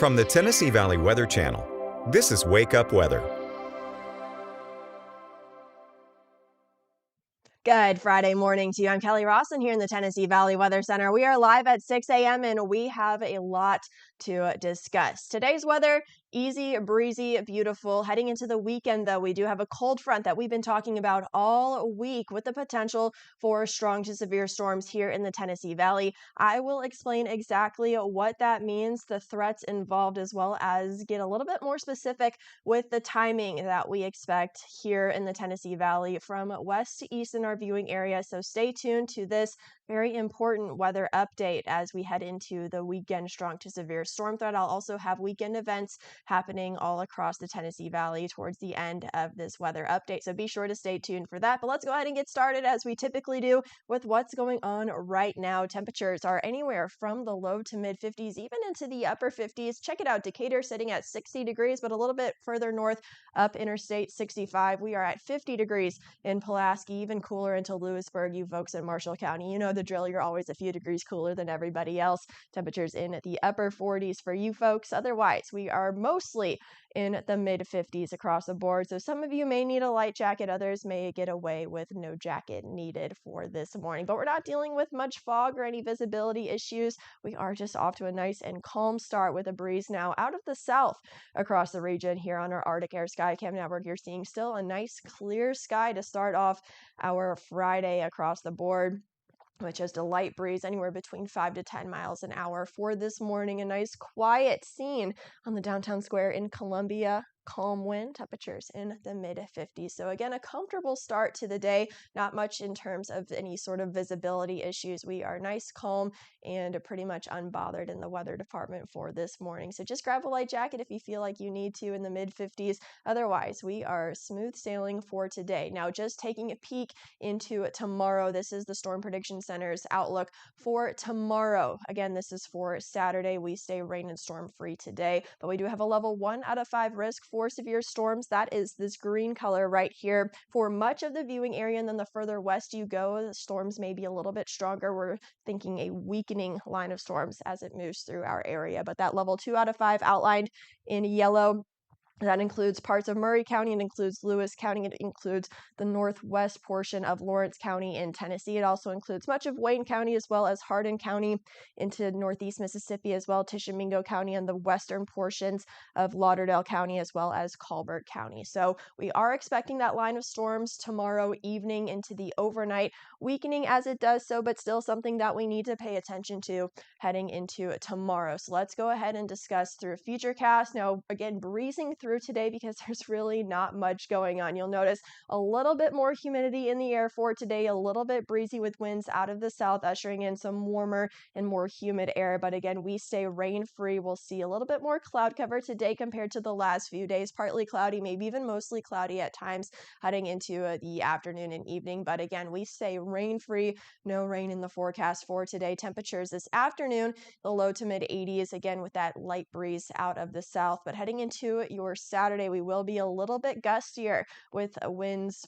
From the Tennessee Valley Weather Channel, this is Wake Up Weather. Good Friday morning to you. I'm Kelly Rawson here in the Tennessee Valley Weather Center. We are live at 6 a.m. and we have a lot to discuss. Today's weather, easy, breezy, beautiful. Heading into the weekend, though, we do have a cold front that we've been talking about all week with the potential for strong to severe storms here in the Tennessee Valley. I will explain exactly what that means, the threats involved, as well as get a little bit more specific with the timing that we expect here in the Tennessee Valley from west to east in our viewing area. So stay tuned to this very important weather update as we head into the weekend strong to severe storm threat. I'll also have weekend events happening all across the Tennessee Valley towards the end of this weather update. So be sure to stay tuned for that. But let's go ahead and get started as we typically do with what's going on right now. Temperatures are anywhere from the low to mid 50s, even into the upper 50s. Check it out. Decatur sitting at 60 degrees, but a little bit further north up Interstate 65. We are at 50 degrees in Pulaski, even cooler into Lewisburg, you folks in Marshall County. You know the drill. You're always a few degrees cooler than everybody else. Temperatures in the upper 40s for you folks. Otherwise, we are mostly in the mid 50s across the board. So some of you may need a light jacket. Others may get away with no jacket needed for this morning. But we're not dealing with much fog or any visibility issues. We are just off to a nice and calm start with a breeze now out of the south across the region here on our Arctic Air Sky Cam network. You're seeing still a nice clear sky to start off our Friday across the board, with just a light breeze anywhere between 5 to 10 miles an hour for this morning. A nice quiet scene on the downtown square in Columbia. Calm wind, temperatures in the mid 50s. So again, a comfortable start to the day. Not much in terms of any sort of visibility issues. We are nice, calm, and pretty much unbothered in the weather department for this morning. So just grab a light jacket if you feel like you need to in the mid 50s. Otherwise, we are smooth sailing for today. Now, just taking a peek into tomorrow. This is the Storm Prediction Center's outlook for tomorrow. Again, this is for Saturday. We stay rain and storm free today, but we do have a level 1 out of 5 risk for severe storms. That is this green color right here for much of the viewing area. And then the further west you go, the storms may be a little bit stronger. We're thinking a weakening line of storms as it moves through our area. But that level 2 out of 5 outlined in yellow, that includes parts of Murray County, it includes Lewis County, it includes the northwest portion of Lawrence County in Tennessee. It also includes much of Wayne County as well as Hardin County into northeast Mississippi, as well Tishomingo County and the western portions of Lauderdale County, as well as Colbert County. So we are expecting that line of storms tomorrow evening into the overnight, weakening as it does so, but still something that we need to pay attention to heading into tomorrow. So let's go ahead and discuss through Futurecast. Now, again, breezing through today because there's really not much going on. You'll notice a little bit more humidity in the air for today, a little bit breezy with winds out of the south, ushering in some warmer and more humid air. But again, we stay rain free. We'll see a little bit more cloud cover today compared to the last few days, partly cloudy, maybe even mostly cloudy at times heading into the afternoon and evening. But again, we stay rain free, no rain in the forecast for today. Temperatures this afternoon, the low to mid 80s, again with that light breeze out of the south. But heading into your Saturday, we will be a little bit gustier with winds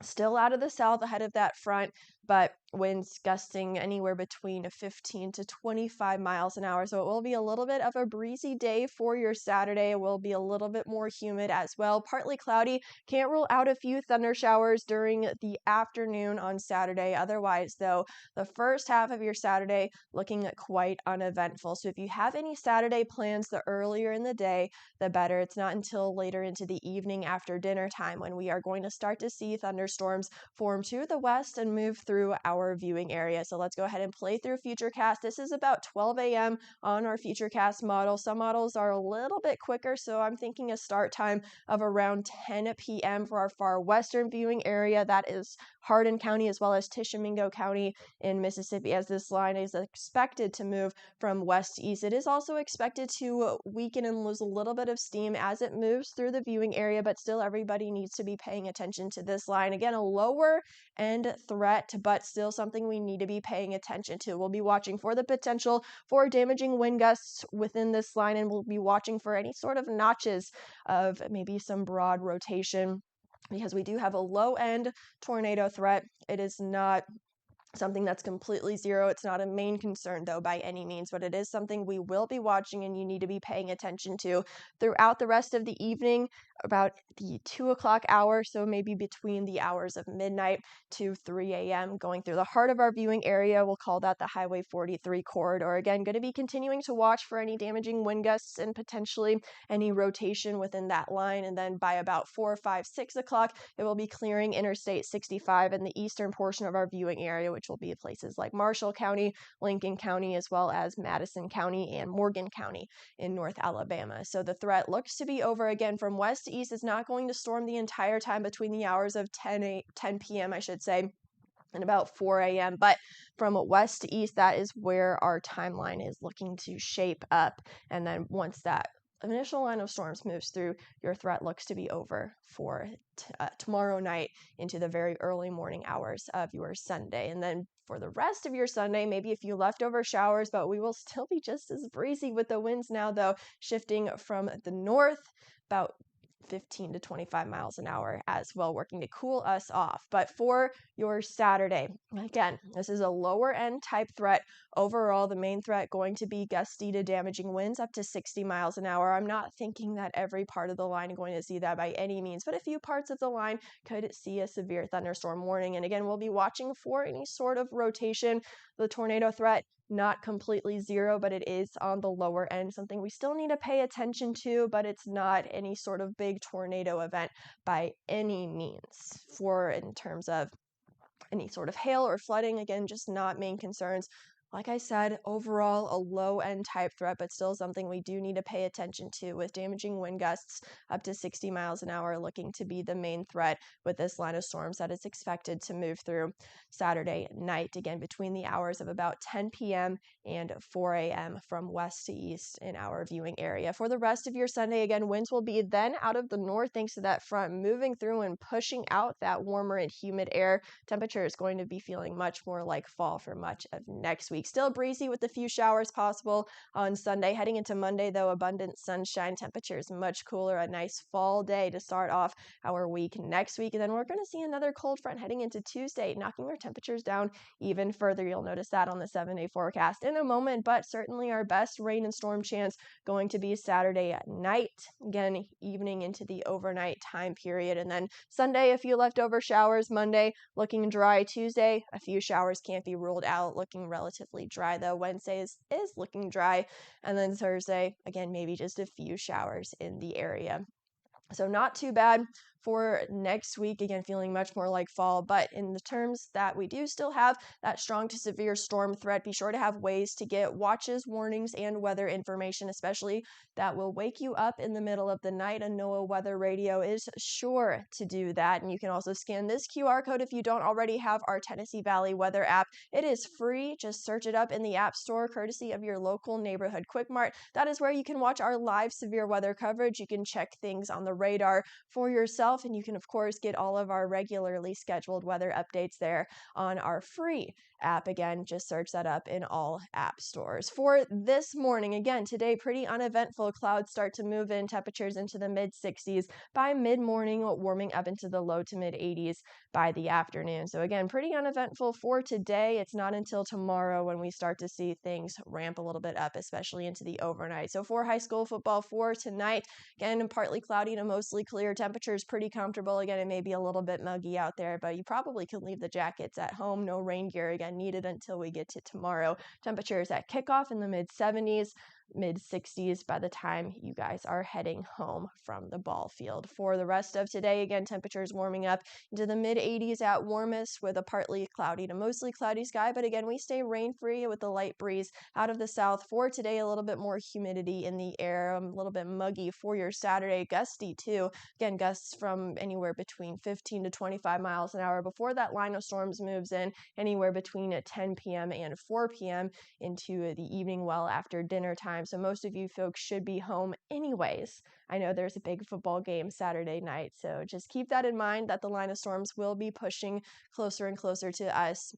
still out of the south ahead of that front, but winds gusting anywhere between 15 to 25 miles an hour. So it will be a little bit of a breezy day for your Saturday. It will be a little bit more humid as well. Partly cloudy. Can't rule out a few thunder showers during the afternoon on Saturday. Otherwise, though, the first half of your Saturday looking quite uneventful. So if you have any Saturday plans, the earlier in the day, the better. It's not until later into the evening after dinner time when we are going to start to see thunderstorms form to the west and move through our viewing area. So let's go ahead and play through Futurecast. This is about 12 a.m. on our Futurecast model. Some models are a little bit quicker, so I'm thinking a start time of around 10 p.m. for our far western viewing area. That is Hardin County as well as Tishomingo County in Mississippi, as this line is expected to move from west to east. It is also expected to weaken and lose a little bit of steam as it moves through the viewing area, but still everybody needs to be paying attention to this line. Again, a lower end threat, but still something we need to be paying attention to. We'll be watching for the potential for damaging wind gusts within this line, and we'll be watching for any sort of notches of maybe some broad rotation, because we do have a low end tornado threat. It is not something that's completely zero. It's not a main concern, though, by any means, but it is something we will be watching and you need to be paying attention to throughout the rest of the evening, about the 2 o'clock hour. So maybe between the hours of midnight to 3 a.m., going through the heart of our viewing area. We'll call that the Highway 43 corridor. Again, going to be continuing to watch for any damaging wind gusts and potentially any rotation within that line. And then by about 4, 5, 6 o'clock, it will be clearing Interstate 65 in the eastern portion of our viewing area, which will be places like Marshall County, Lincoln County, as well as Madison County and Morgan County in North Alabama. So the threat looks to be over. Again, from west to east. It's not going to storm the entire time between the hours of 10 p.m., I should say, and about 4 a.m. But from west to east, that is where our timeline is looking to shape up. And then once that initial line of storms moves through, your threat looks to be over for tomorrow night into the very early morning hours of your Sunday. And then for the rest of your Sunday, maybe a few leftover showers, but we will still be just as breezy with the winds now, though, shifting from the north about 15 to 25 miles an hour as well, working to cool us off. But for your Saturday, again, this is a lower end type threat. Overall, the main threat going to be gusty to damaging winds up to 60 miles an hour. I'm not thinking that every part of the line is going to see that by any means, but a few parts of the line could see a severe thunderstorm warning. And again, we'll be watching for any sort of rotation. The tornado threat, not completely zero, but it is on the lower end, something we still need to pay attention to, but it's not any sort of big tornado event by any means. For in terms of any sort of hail or flooding, again, just not main concerns. Like I said, overall, a low-end type threat, but still something we do need to pay attention to, with damaging wind gusts up to 60 miles an hour looking to be the main threat with this line of storms that is expected to move through Saturday night, again, between the hours of about 10 p.m. and 4 a.m. from west to east in our viewing area. For the rest of your Sunday, again, winds will be then out of the north thanks to that front moving through and pushing out that warmer and humid air. Temperature is going to be feeling much more like fall for much of next week. Still breezy with a few showers possible on Sunday. Heading into Monday, though, abundant sunshine. Temperatures much cooler. A nice fall day to start off our week next week. And then we're going to see another cold front heading into Tuesday, knocking our temperatures down even further. You'll notice that on the 7-day forecast in a moment, but certainly our best rain and storm chance going to be Saturday at night. Again, evening into the overnight time period. And then Sunday, a few leftover showers. Monday, looking dry. Tuesday, a few showers can't be ruled out, looking relatively dry, though. Wednesday is looking dry. And then Thursday, again, maybe just a few showers in the area. So not too bad for next week. Again, feeling much more like fall, but in the terms that we do still have that strong to severe storm threat, be sure to have ways to get watches, warnings, and weather information, especially that will wake you up in the middle of the night. A NOAA weather radio is sure to do that. And you can also scan this QR code if you don't already have our Tennessee Valley weather app. It is free. Just search it up in the App Store, courtesy of your local neighborhood Quick Mart. That is where you can watch our live severe weather coverage. You can check things on the radar for yourself, and you can, of course, get all of our regularly scheduled weather updates there on our free app. Again, just search that up in all app stores. For this morning, again, today, pretty uneventful. Clouds start to move in, temperatures into the mid-60s by mid-morning, warming up into the low to mid-80s by the afternoon. So again, pretty uneventful for today. It's not until tomorrow when we start to see things ramp a little bit up, especially into the overnight. So for high school football for tonight, again, partly cloudy to mostly clear. Temperatures pretty comfortable. Again, it may be a little bit muggy out there, but you probably can leave the jackets at home. No rain gear, again, needed until we get to tomorrow. Temperatures at kickoff in the mid-70s, mid-60s by the time you guys are heading home from the ball field. For the rest of today, again, temperatures warming up into the mid-80s at warmest with a partly cloudy to mostly cloudy sky. But again, we stay rain-free with a light breeze out of the south. For today, a little bit more humidity in the air, a little bit muggy for your Saturday. Gusty too. Again, gusts from anywhere between 15 to 25 miles an hour before that line of storms moves in, anywhere between 10 p.m. and 4 p.m. into the evening well after dinner time. So most of you folks should be home anyways. I know there's a big football game Saturday night, so just keep that in mind, that the line of storms will be pushing closer and closer to us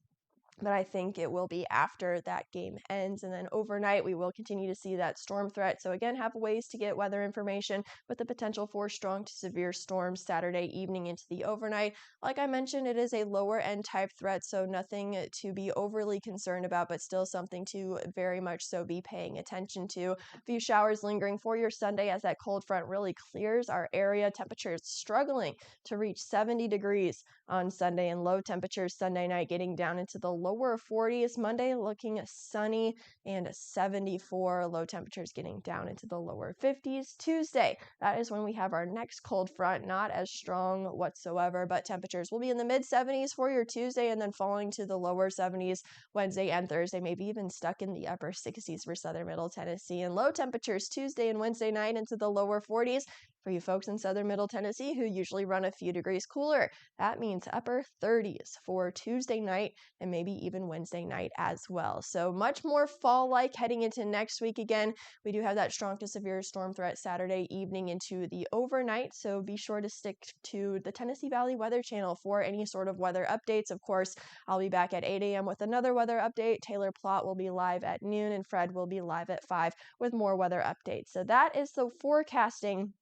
but I think it will be after that game ends. And then overnight, we will continue to see that storm threat. So again, have ways to get weather information with the potential for strong to severe storms Saturday evening into the overnight. Like I mentioned, it is a lower end type threat, so nothing to be overly concerned about, but still something to very much so be paying attention to. A few showers lingering for your Sunday as that cold front really clears our area. Temperatures struggling to reach 70 degrees on Sunday, and low temperatures Sunday night getting down into the lower 40s. Monday looking sunny and 74. Low temperatures getting down into the lower 50s. Tuesday, that is when we have our next cold front, not as strong whatsoever, but temperatures will be in the mid 70s for your Tuesday and then falling to the lower 70s Wednesday and Thursday, maybe even stuck in the upper 60s for southern middle Tennessee. And low temperatures Tuesday and Wednesday night into the lower 40s. For you folks in southern middle Tennessee who usually run a few degrees cooler, that means upper 30s for Tuesday night and maybe even Wednesday night as well. So much more fall-like heading into next week. Again, we do have that strong to severe storm threat Saturday evening into the overnight, so be sure to stick to the Tennessee Valley Weather Channel for any sort of weather updates. Of course, I'll be back at 8 a.m. with another weather update. Taylor Plott will be live at noon, and Fred will be live at 5 with more weather updates. So that is the forecasting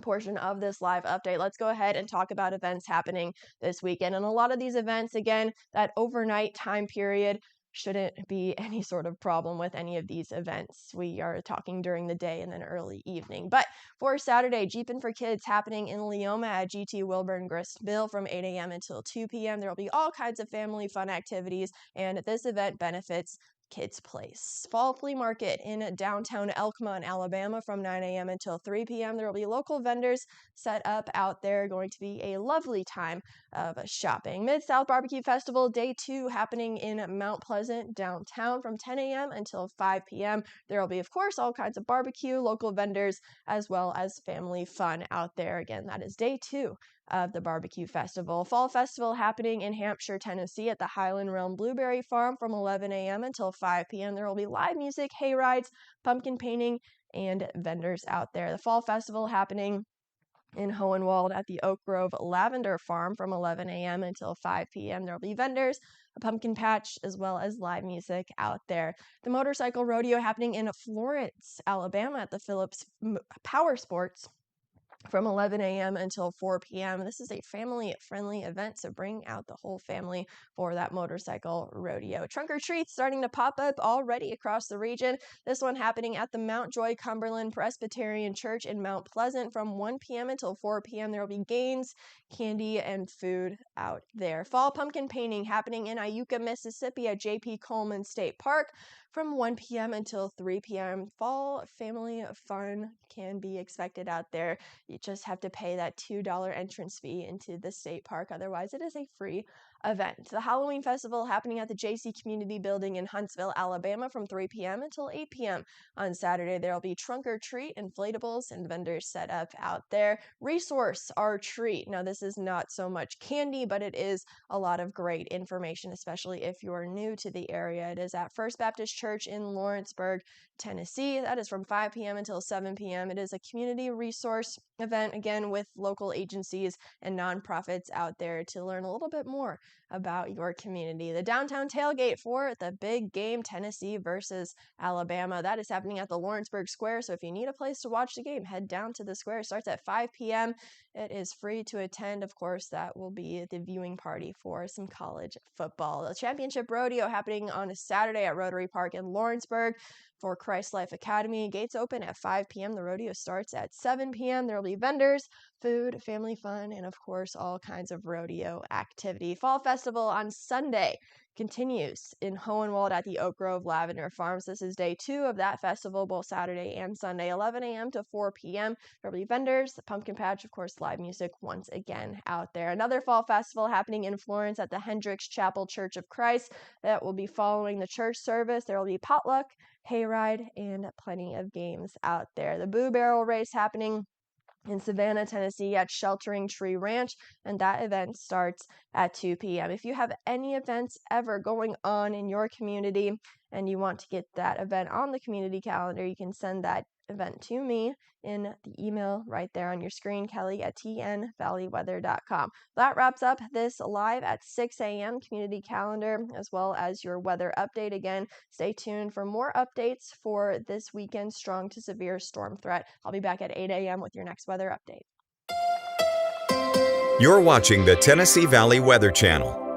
portion of this live update. Let's go ahead and talk about events happening this weekend. And a lot of these events, again, that overnight time period shouldn't be any sort of problem with any of these events. We are talking during the day and then early evening. But for Saturday, Jeepin' for Kids happening in Leoma at GT Wilburn Grist Mill from 8 a.m. until 2 p.m. There will be all kinds of family fun activities, and this event benefits Kids Place. Fall Flea Market in downtown Elkma in Alabama from 9 a.m. until 3 p.m. There will be local vendors set up out there. Going to be a lovely time of shopping. Mid-South Barbecue Festival Day 2 happening in Mount Pleasant downtown from 10 a.m. until 5 p.m. There will be, of course, all kinds of barbecue, local vendors, as well as family fun out there. Again, that is Day 2 of the Barbecue Festival. Fall Festival happening in Hampshire, Tennessee at the Highland Realm Blueberry Farm from 11 a.m. until 5 p.m. There will be live music, hay rides, pumpkin painting, and vendors out there. The Fall Festival happening in Hohenwald at the Oak Grove Lavender Farm from 11 a.m. until 5 p.m. There will be vendors, a pumpkin patch, as well as live music out there. The motorcycle rodeo happening in Florence, Alabama at the Phillips Power Sports from 11 a.m. until 4 p.m. This is a family-friendly event, so bring out the whole family for that motorcycle rodeo. Trunk or treats starting to pop up already across the region. This one happening at the Mount Joy Cumberland Presbyterian Church in Mount Pleasant from 1 p.m. until 4 p.m. There will be games, candy, and food out there. Fall pumpkin painting happening in Iuka, Mississippi at J.P. Coleman State Park from 1 p.m. until 3 p.m. Fall family fun can be expected out there. You just have to pay that $2 entrance fee into the state park. Otherwise, it is a free event. The Halloween Festival happening at the JC Community Building in Huntsville, Alabama from 3 p.m. until 8 p.m. On Saturday, there will be trunk or treat, inflatables, and vendors set up out there. Resource our treat. Now, this is not so much candy, but it is a lot of great information, especially if you're new to the area. It is at First Baptist Church in Lawrenceburg, Tennessee. That is from 5 p.m. until 7 p.m. It is a community resource event, again, with local agencies and nonprofits out there to learn a little bit more about your community. The downtown tailgate for the big game, Tennessee versus Alabama, that is happening at the Lawrenceburg Square. So if you need a place to watch the game, head down to the square. It starts at 5 p.m. It is free to attend. Of course, that will be the viewing party for some college football. The championship rodeo happening on a Saturday at Rotary Park in Lawrenceburg for Christ Life Academy. Gates open at 5 p.m. The rodeo starts at 7 p.m. There will be vendors, food, family fun, and of course, all kinds of rodeo activity. Fall Festival on Sunday continues in Hohenwald at the Oak Grove Lavender Farms. This is day 2 of that festival, both Saturday and Sunday, 11 a.m. to 4 p.m. There will be vendors, the pumpkin patch, of course, live music once again out there. Another fall festival happening in Florence at the Hendricks Chapel Church of Christ. That will be following the church service. There will be potluck, hayride, and plenty of games out there. The Boo Barrel Race happening in Savannah, Tennessee at Sheltering Tree Ranch, and that event starts at 2 p.m. If you have any events ever going on in your community, and you want to get that event on the community calendar, you can send that event to me in the email right there on your screen, kelly@tnvalleyweather.com. That wraps up this live at 6 a.m. community calendar, as well as your weather update. Again, stay tuned for more updates for this weekend's strong to severe storm threat. I'll be back at 8 a.m. with your next weather update. You're watching the Tennessee Valley Weather Channel.